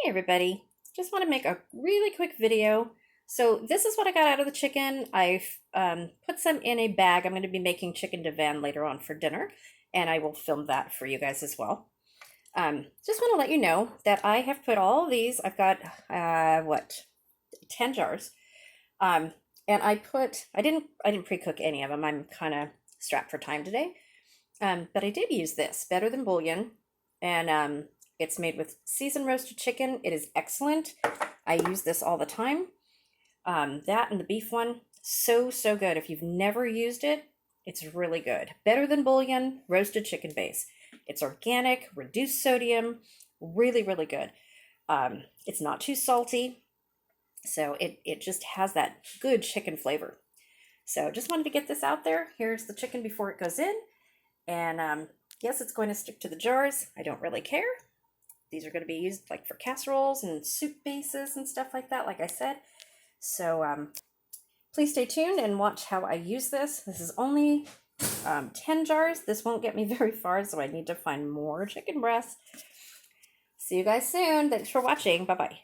Hey everybody, just want to make a really quick video. So this is what I got out of the chicken. I've put some in a bag. I'm going to be making chicken divan later on for dinner, and I will film that for you guys as well. Just want to let you know that I have put all of these. I've got 10 jars. And I didn't pre-cook any of them. I'm kind of strapped for time today. But I did use this Better Than Bouillon, and it's made with seasoned roasted chicken. It is excellent. I use this all the time. That and the beef one, so good. If you've never used it, it's really good. Better Than Bouillon roasted chicken base. It's organic, reduced sodium, really good. It's not too salty, so it just has that good chicken flavor. So just wanted to get this out there. Here's the chicken before it goes in. And yes, it's going to stick to the jars. I don't really care. These are going to be used like for casseroles and soup bases and stuff like that, like I said. So please stay tuned and watch how I use this. This is only 10 jars. This won't get me very far, so I need to find more chicken breasts. See you guys soon. Thanks for watching. Bye-bye.